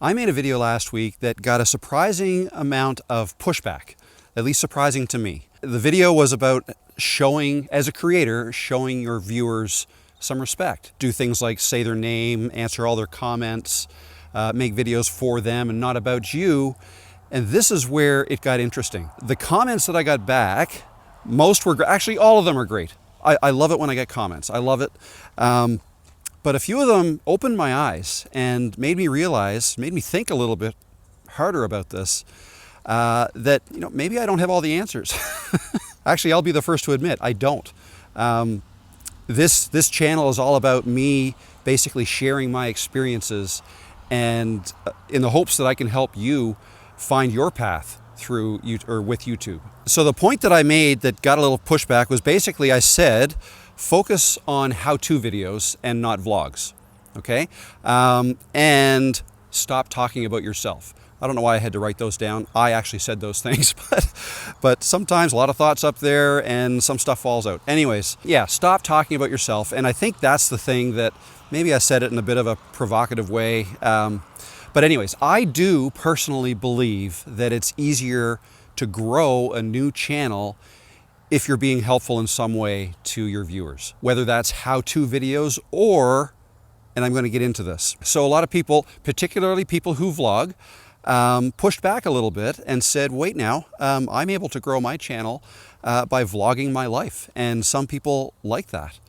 I made a video last week that got a surprising amount of pushback, at least surprising to me. The video was about showing, as a creator, showing your viewers some respect. Do things like say their name, answer all their comments, make videos for them and not about you. And this is where it got interesting. The comments that I got back, most were, actually all of them are great. I love it when I get comments. I love it. But a few of them opened my eyes and made me realize, made me think a little bit harder about this, that maybe I don't have all the answers. Actually, I'll be the first to admit, I don't. This channel is all about me basically sharing my experiences and in the hopes that I can help you find your path through or with YouTube. So the point that I made that got a little pushback was basically I said, focus on how-to videos and not vlogs, okay? And stop talking about yourself. I don't know why I had to write those down. I actually said those things, but sometimes a lot of thoughts up there and some stuff falls out. Anyways, yeah, stop talking about yourself. And I think that's the thing that maybe I said it in a bit of a provocative way. But anyways, I do personally believe that it's easier to grow a new channel if you're being helpful in some way to your viewers, whether that's how-to videos or, and I'm going to get into this. So a lot of people, particularly people who vlog, pushed back a little bit and said, wait now, I'm able to grow my channel by vlogging my life. And some people like that.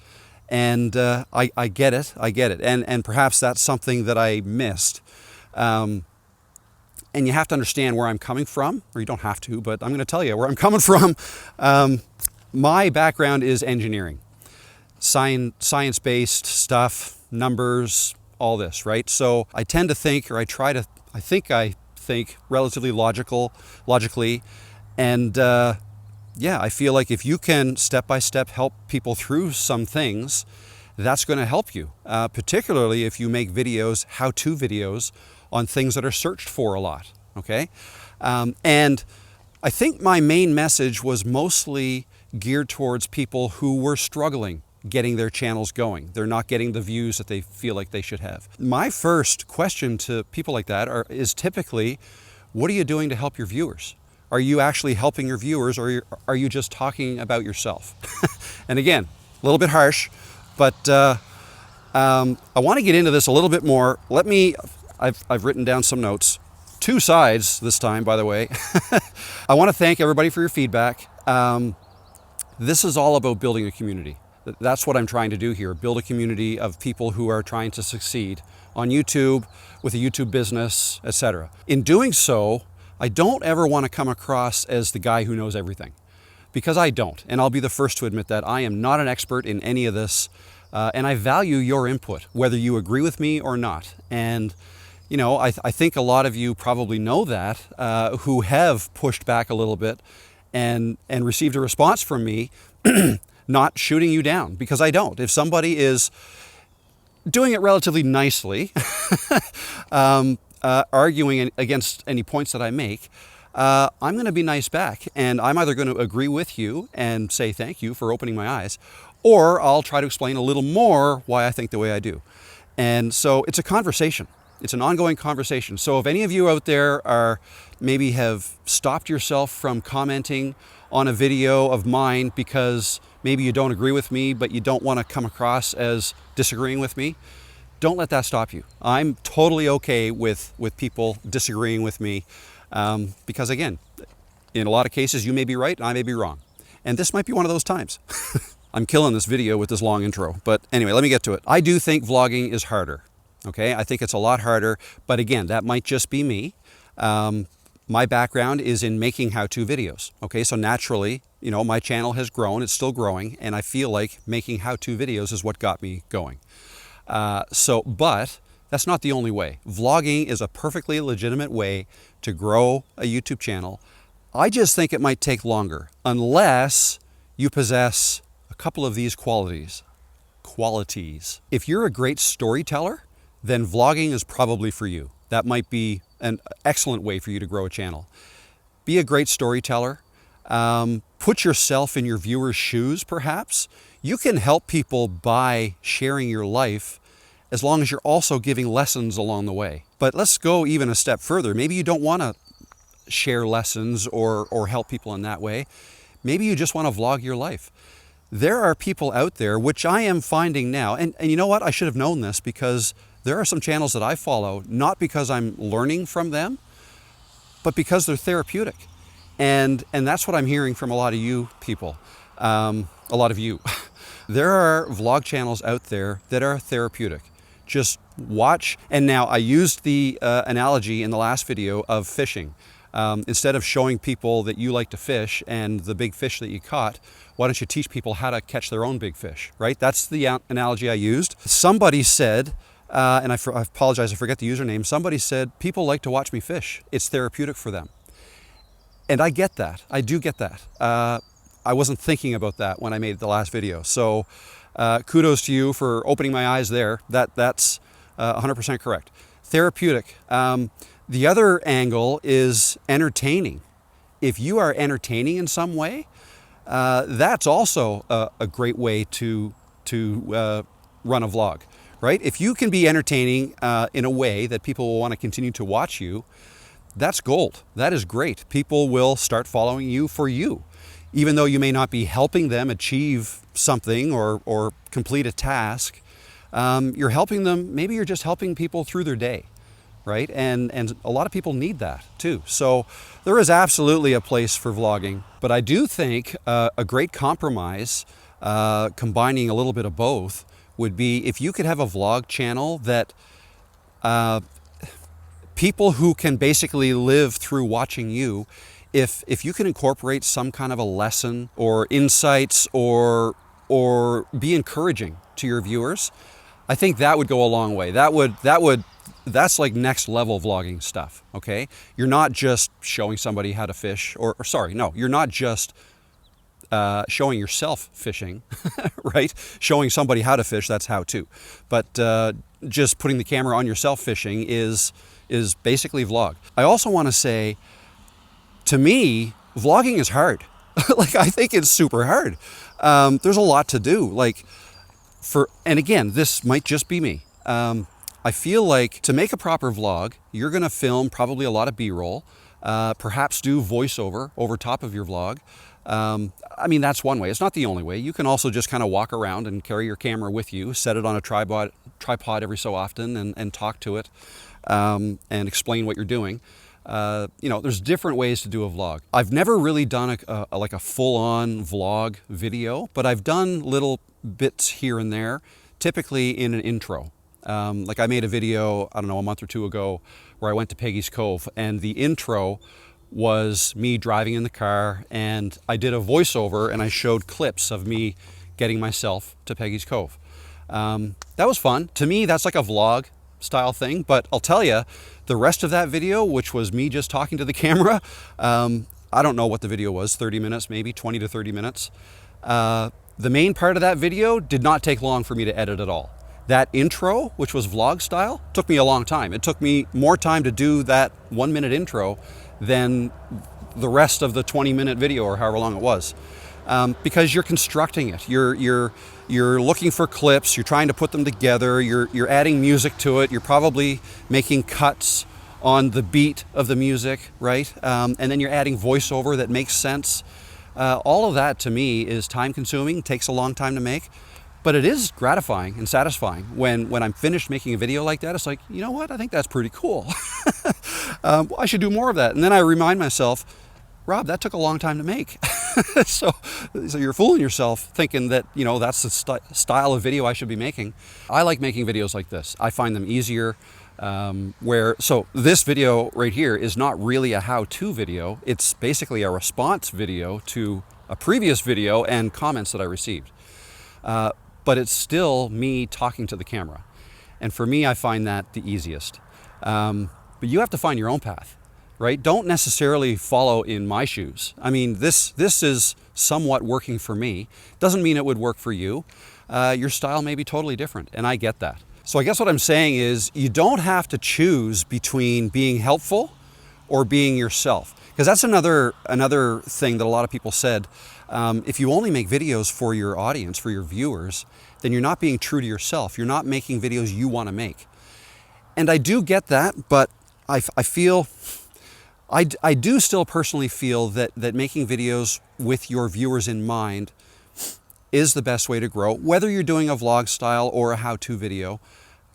And I get it. And perhaps that's something that I missed. And you have to understand where I'm coming from, or you don't have to, but I'm going to tell you where I'm coming from. My background is engineering, science-based stuff, numbers, all this, right? So I tend to think, or I think relatively logically, and yeah, I feel like if you can step-by-step help people through some things, that's going to help you, particularly if you make videos, how-to videos, on things that are searched for a lot, okay? And I think my main message was mostly geared towards people who were struggling getting their channels going. They're not getting the views that they feel like they should have. My first question to people like that is typically, what are you doing to help your viewers? Are you actually helping your viewers, or are you just talking about yourself? And again, a little bit harsh, but I want to get into this a little bit more. I've written down some notes. 2 sides this time, by the way. I want to thank everybody for your feedback. This is all about building a community. That's what I'm trying to do here, build a community of people who are trying to succeed on YouTube, with a YouTube business, etc. In doing so, I don't ever want to come across as the guy who knows everything, because I don't. And I'll be the first to admit that. I am not an expert in any of this, and I value your input, whether you agree with me or not. And I think a lot of you probably know that, who have pushed back a little bit and received a response from me, not shooting you down, because I don't. If somebody is doing it relatively nicely, arguing against any points that I make, I'm going to be nice back. And I'm either going to agree with you and say thank you for opening my eyes, or I'll try to explain a little more why I think the way I do. And so it's a conversation. It's an ongoing conversation. So if any of you out there maybe have stopped yourself from commenting on a video of mine because maybe you don't agree with me, but you don't want to come across as disagreeing with me, don't let that stop you. I'm totally okay with people disagreeing with me, because again, in a lot of cases, you may be right and I may be wrong. And this might be one of those times. I'm killing this video with this long intro, but anyway, let me get to it. I do think vlogging is harder. Okay, I think it's a lot harder, but again, that might just be me. My background is in making how-to videos. Okay, so naturally, my channel has grown, it's still growing, and I feel like making how-to videos is what got me going. But that's not the only way. Vlogging is a perfectly legitimate way to grow a YouTube channel. I just think it might take longer, unless you possess a couple of these qualities. If you're a great storyteller, then vlogging is probably for you. That might be an excellent way for you to grow a channel. Be a great storyteller. Put yourself in your viewers' shoes, perhaps. You can help people by sharing your life as long as you're also giving lessons along the way. But let's go even a step further. Maybe you don't want to share lessons or help people in that way. Maybe you just want to vlog your life. There are people out there, which I am finding now, and you know what? I should have known this, because there are some channels that I follow, not because I'm learning from them, but because they're therapeutic. And that's what I'm hearing from a lot of you people, a lot of you. There are vlog channels out there that are therapeutic. Just watch. And now I used the analogy in the last video of fishing. Instead of showing people that you like to fish and the big fish that you caught, why don't you teach people how to catch their own big fish, right? That's the analogy I used. Somebody said, and I apologize, I forget the username. Somebody said, people like to watch me fish. It's therapeutic for them. And I get that. I do get that. I wasn't thinking about that when I made the last video. So kudos to you for opening my eyes there. That's 100% correct. Therapeutic. The other angle is entertaining. If you are entertaining in some way, that's also a great way to run a vlog, right? If you can be entertaining in a way that people will want to continue to watch you, that's gold. That is great. People will start following you for you. Even though you may not be helping them achieve something or complete a task, you're helping them. Maybe you're just helping people through their day, right? And a lot of people need that too. So there is absolutely a place for vlogging. But I do think a great compromise, combining a little bit of both, would be if you could have a vlog channel that people who can basically live through watching you, if you can incorporate some kind of a lesson or insights or be encouraging to your viewers, I think that would go a long way. That's like next level vlogging stuff, okay? You're not just showing somebody how to fish, you're not just showing yourself fishing, right? Showing somebody how to fish, that's how to. But just putting the camera on yourself fishing is basically vlog. I also want to say, to me, vlogging is hard. Like, I think it's super hard. There's a lot to do. And again, this might just be me. I feel like to make a proper vlog, you're going to film probably a lot of B-roll, perhaps do voiceover over top of your vlog. I mean, that's one way. It's not the only way. You can also just kind of walk around and carry your camera with you, set it on a tripod every so often and talk to it and explain what you're doing. There's different ways to do a vlog. I've never really done a full-on vlog video, but I've done little bits here and there, typically in an intro. Like I made a video, I don't know, a month or two ago where I went to Peggy's Cove, and the intro was me driving in the car, and I did a voiceover and I showed clips of me getting myself to Peggy's Cove. That was fun. To me, that's like a vlog style thing, but I'll tell you, the rest of that video, which was me just talking to the camera, I don't know what the video was, 30 minutes, maybe 20 to 30 minutes. The main part of that video did not take long for me to edit at all. That intro, which was vlog style, took me a long time. It took me more time to do that 1 minute intro than the rest of the 20-minute video or however long it was. Because you're constructing it. You're looking for clips, you're trying to put them together, you're adding music to it, you're probably making cuts on the beat of the music, right? And then you're adding voiceover that makes sense. All of that to me is time consuming, takes a long time to make, but it is gratifying and satisfying when I'm finished making a video like that. It's like, you know what, I think that's pretty cool. I should do more of that. And then I remind myself, Rob, that took a long time to make. So you're fooling yourself thinking that, that's the style of video I should be making. I like making videos like this. I find them easier. So this video right here is not really a how-to video. It's basically a response video to a previous video and comments that I received. But it's still me talking to the camera. And for me, I find that the easiest. But you have to find your own path, right? Don't necessarily follow in my shoes. I mean, this is somewhat working for me. Doesn't mean it would work for you. Your style may be totally different, and I get that. So I guess what I'm saying is you don't have to choose between being helpful or being yourself. Because that's another thing that a lot of people said. If you only make videos for your audience, for your viewers, then you're not being true to yourself. You're not making videos you want to make. And I do get that, but I feel, I do still personally feel that making videos with your viewers in mind is the best way to grow. Whether you're doing a vlog style or a how-to video,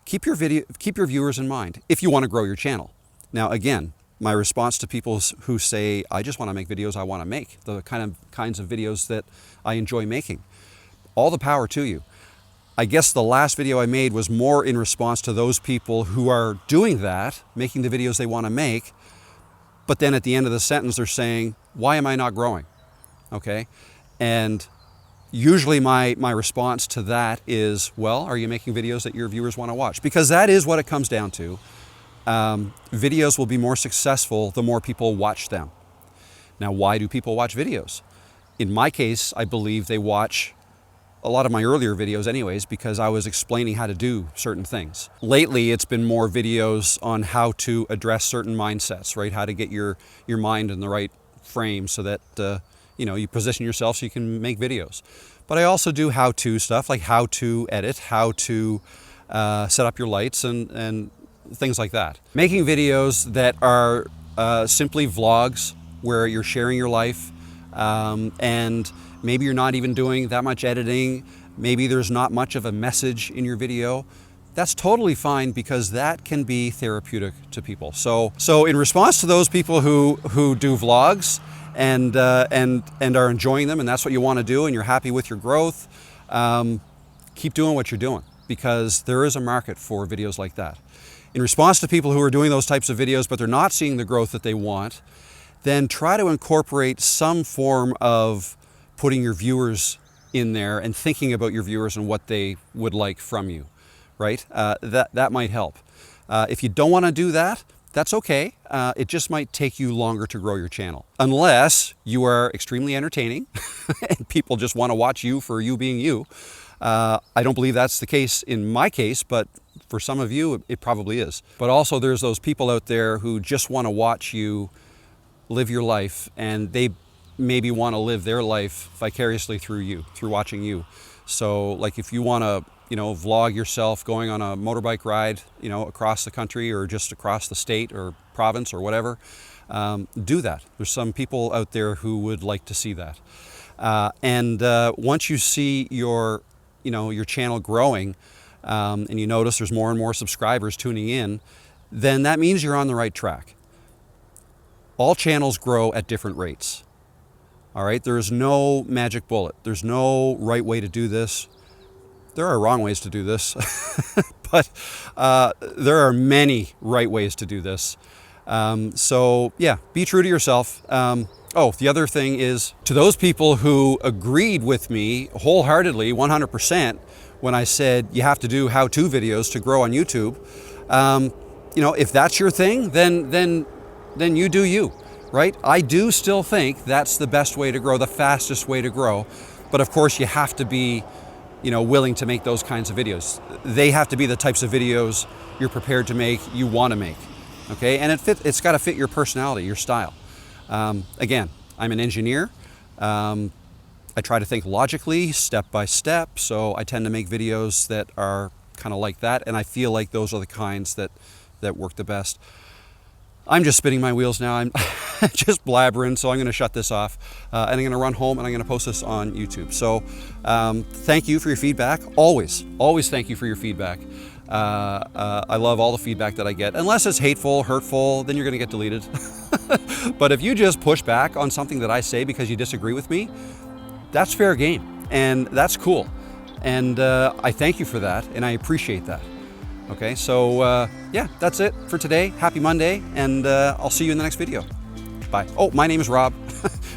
keep your viewers in mind if you want to grow your channel. Now, again, my response to people who say, I just want to make videos I want to make, the kinds of videos that I enjoy making, all the power to you. I guess the last video I made was more in response to those people who are doing that, making the videos they want to make, but then at the end of the sentence they're saying, why am I not growing? Okay? And usually my response to that is, well, are you making videos that your viewers want to watch? Because that is what it comes down to. Videos will be more successful the more people watch them. Now, why do people watch videos? In my case, I believe they watch a lot of my earlier videos anyways, because I was explaining how to do certain things. Lately, it's been more videos on how to address certain mindsets, right? How to get your mind in the right frame so that you position yourself so you can make videos. But I also do how-to stuff, like how to edit, how to set up your lights and things like that. Making videos that are simply vlogs where you're sharing your life, and maybe you're not even doing that much editing, maybe there's not much of a message in your video, that's totally fine, because that can be therapeutic to people. So in response to those people who do vlogs and are enjoying them, and that's what you want to do, and you're happy with your growth, keep doing what you're doing, because there is a market for videos like that. In response to people who are doing those types of videos, but they're not seeing the growth that they want, then try to incorporate some form of putting your viewers in there and thinking about your viewers and what they would like from you, right? That might help. If you don't want to do that, that's okay. It just might take you longer to grow your channel. Unless you are extremely entertaining and people just want to watch you for you being you. I don't believe that's the case in my case, but for some of you, it probably is. But also there's those people out there who just want to watch you live your life, and they maybe want to live their life vicariously through you, through watching you. So like if you want to, vlog yourself going on a motorbike ride, across the country or just across the state or province or whatever, do that. There's some people out there who would like to see that. And once you see your channel growing, and you notice there's more and more subscribers tuning in, then that means you're on the right track. All channels grow at different rates. All right, there is no magic bullet. There's no right way to do this. There are wrong ways to do this, but there are many right ways to do this. So yeah, be true to yourself. The other thing is, to those people who agreed with me wholeheartedly, 100%, when I said you have to do how-to videos to grow on YouTube, if that's your thing, then you do you, right? I do still think that's the best way to grow, the fastest way to grow. But of course, you have to be, willing to make those kinds of videos. They have to be the types of videos you're prepared to make, you want to make, okay? And it's got to fit your personality, your style. Again, I'm an engineer. I try to think logically, step by step, so I tend to make videos that are kind of like that, and I feel like those are the kinds that work the best. I'm just spinning my wheels now. I'm just blabbering, so I'm going to shut this off, and I'm going to run home and I'm going to post this on YouTube. So thank you for your feedback. Always thank you for your feedback. I love all the feedback that I get. Unless it's hateful, hurtful, then you're going to get deleted. But if you just push back on something that I say because you disagree with me, that's fair game, and that's cool. And I thank you for that, and I appreciate that. Okay, so yeah, that's it for today. Happy Monday, and I'll see you in the next video. Bye. Oh, my name is Rob.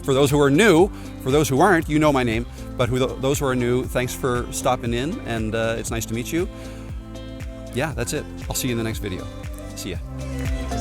For those who are new, for those who aren't, you know my name, but those who are new, thanks for stopping in, and it's nice to meet you. Yeah, that's it. I'll see you in the next video. See ya.